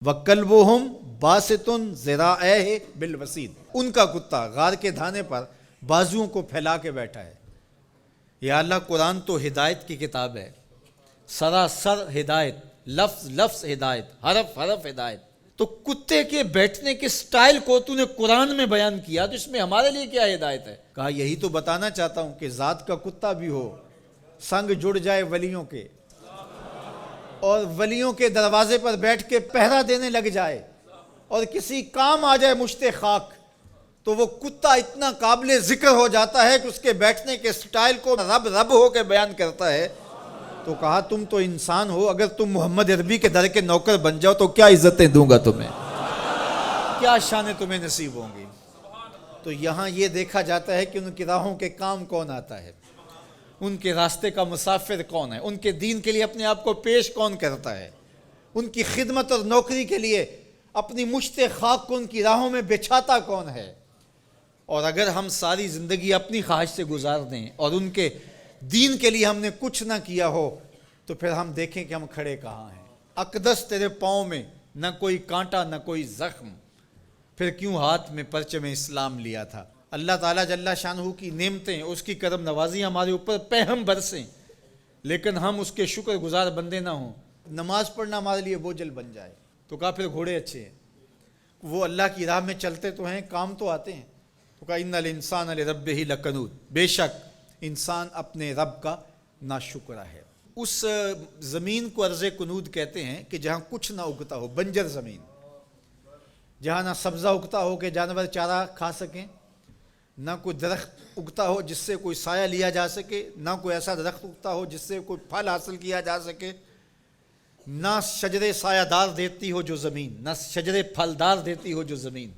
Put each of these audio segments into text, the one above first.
وَكَلْبُهُمْ بَاسِطٌ ذِرَاعَيْهِ بِالْوَسِيدِ، ان کا کتا غار کے دھانے پر بازوؤں کو پھیلا کے بیٹھا ہے۔ یا اللہ، قرآن تو ہدایت کی کتاب ہے، سراسر ہدایت، لفظ لفظ ہدایت، حرف حرف ہدایت۔ تو کتے کے بیٹھنے کے سٹائل کو تو نے قرآن میں بیان کیا، تو اس میں ہمارے لیے کیا ہدایت ہے؟ کہا یہی تو بتانا چاہتا ہوں کہ ذات کا کتا بھی ہو، سنگ جڑ جائے ولیوں کے، اور ولیوں کے دروازے پر بیٹھ کے پہرا دینے لگ جائے، اور کسی کام آ جائے مشت خاک، تو وہ کتا اتنا قابل ذکر ہو جاتا ہے کہ اس کے بیٹھنے کے سٹائل کو رب رب ہو کے بیان کرتا ہے۔ تو کہا تم تو انسان ہو، اگر تم محمد عربی کے در کے نوکر بن جاؤ تو کیا عزتیں دوں گا تمہیں، کیا شانیں تمہیں نصیب ہوں گی۔ تو یہاں یہ دیکھا جاتا ہے کہ ان کی راہوں کے کام کون آتا ہے، ان کے راستے کا مسافر کون ہے، ان کے دین کے لیے اپنے آپ کو پیش کون کرتا ہے، ان کی خدمت اور نوکری کے لیے اپنی مشت خاک کو ان کی راہوں میں بچھاتا کون ہے۔ اور اگر ہم ساری زندگی اپنی خواہش سے گزار دیں اور ان کے دین کے لیے ہم نے کچھ نہ کیا ہو، تو پھر ہم دیکھیں کہ ہم کھڑے کہاں ہیں۔ اقدس تیرے پاؤں میں نہ کوئی کانٹا نہ کوئی زخم، پھر کیوں ہاتھ میں پرچم اسلام لیا تھا۔ اللہ تعالیٰ جل شانہ کی نعمتیں، اس کی کرم نوازی ہمارے اوپر پہم برسیں، لیکن ہم اس کے شکر گزار بندے نہ ہوں، نماز پڑھنا ہمارے لیے بوجھل بن جائے۔ تو کہا پھر گھوڑے اچھے ہیں، وہ اللہ کی راہ میں چلتے تو ہیں، کام تو آتے ہیں۔ تو کہا ان الانسان لربہ لکنود، بے شک انسان اپنے رب کا ناشکر ہے۔ اس زمین کو ارض کنود کہتے ہیں کہ جہاں کچھ نہ اگتا ہو، بنجر زمین، جہاں نہ سبزہ اگتا ہو کہ جانور چارہ کھا سکیں، نہ کوئی درخت اگتا ہو جس سے کوئی سایہ لیا جا سکے، نہ کوئی ایسا درخت اگتا ہو جس سے کوئی پھل حاصل کیا جا سکے، نہ شجرے سایہ دار دیتی ہو جو زمین، نہ شجرے پھلدار دیتی ہو جو زمین،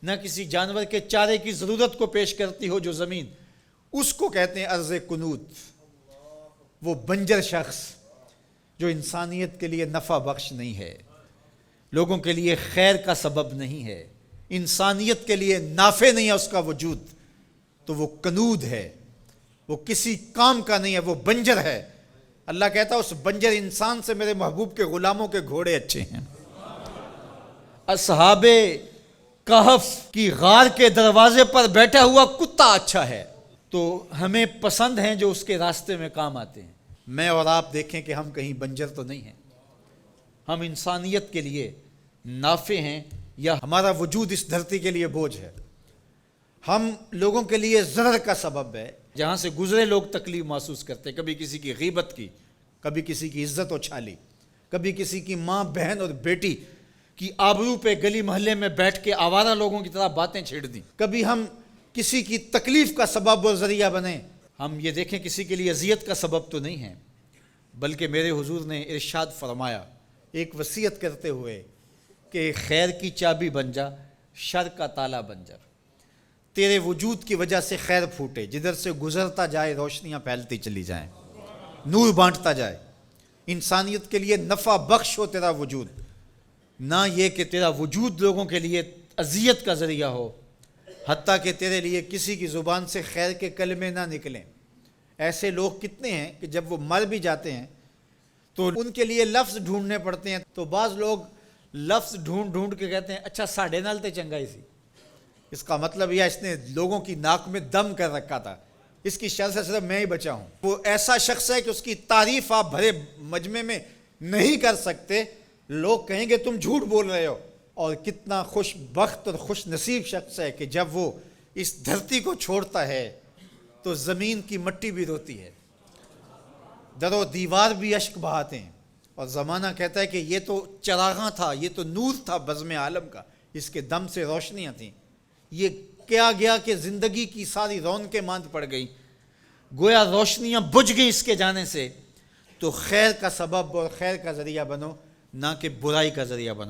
نہ کسی جانور کے چارے کی ضرورت کو پیش کرتی ہو جو زمین، اس کو کہتے ہیں ارض کنود۔ وہ بنجر شخص جو انسانیت کے لیے نفع بخش نہیں ہے، لوگوں کے لیے خیر کا سبب نہیں ہے، انسانیت کے لیے نافع نہیں ہے اس کا وجود، تو وہ کنود ہے، وہ کسی کام کا نہیں ہے، وہ بنجر ہے۔ اللہ کہتا ہے اس بنجر انسان سے میرے محبوب کے غلاموں کے گھوڑے اچھے ہیں۔ اصحاب کہف کی غار کے دروازے پر بیٹھا ہوا کتا اچھا ہے۔ تو ہمیں پسند ہیں جو اس کے راستے میں کام آتے ہیں۔ میں اور آپ دیکھیں کہ ہم کہیں بنجر تو نہیں ہیں، ہم انسانیت کے لیے نافع ہیں، یا ہمارا وجود اس دھرتی کے لیے بوجھ ہے، ہم لوگوں کے لیے ضرر کا سبب ہے۔ جہاں سے گزرے لوگ تکلیف محسوس کرتے ہیں، کبھی کسی کی غیبت کی، کبھی کسی کی عزت اچھالی، کبھی کسی کی ماں بہن اور بیٹی کی آبرو پہ گلی محلے میں بیٹھ کے آوارہ لوگوں کی طرح باتیں چھیڑ دیں، کبھی ہم کسی کی تکلیف کا سبب اور ذریعہ بنیں۔ ہم یہ دیکھیں کسی کے لیے اذیت کا سبب تو نہیں ہیں، بلکہ میرے حضور نے ارشاد فرمایا ایک وصیت کرتے ہوئے کہ خیر کی چابی بن جا، شر کا تالا بن جا، تیرے وجود کی وجہ سے خیر پھوٹے، جدھر سے گزرتا جائے روشنیاں پھیلتی چلی جائیں، نور بانٹتا جائے، انسانیت کے لیے نفع بخش ہو تیرا وجود، نہ یہ کہ تیرا وجود لوگوں کے لیے اذیت کا ذریعہ ہو، حتیٰ کہ تیرے لیے کسی کی زبان سے خیر کے کلمے نہ نکلیں۔ ایسے لوگ کتنے ہیں کہ جب وہ مر بھی جاتے ہیں تو ان کے لیے لفظ ڈھونڈنے پڑتے ہیں، تو بعض لوگ لفظ ڈھونڈ ڈھونڈ کے کہتے ہیں اچھا ساڑھے نال تے چنگائی سی، اس کا مطلب یہ اس نے لوگوں کی ناک میں دم کر رکھا تھا، اس کی شر سے صرف میں ہی بچا ہوں۔ وہ ایسا شخص ہے کہ اس کی تعریف آپ بھرے مجمع میں نہیں کر سکتے، لوگ کہیں گے تم جھوٹ بول رہے ہو۔ اور کتنا خوش بخت اور خوش نصیب شخص ہے کہ جب وہ اس دھرتی کو چھوڑتا ہے تو زمین کی مٹی بھی روتی ہے، در و دیوار بھی اشک بہاتے ہیں، اور زمانہ کہتا ہے کہ یہ تو چراغاں تھا، یہ تو نور تھا بزم عالم کا، اس کے دم سے روشنیاں تھیں، یہ کیا گیا کہ زندگی کی ساری رونقیں ماند پڑ گئی، گویا روشنیاں بجھ گئی اس کے جانے سے۔ تو خیر کا سبب اور خیر کا ذریعہ بنو، نہ کہ برائی کا ذریعہ بنو۔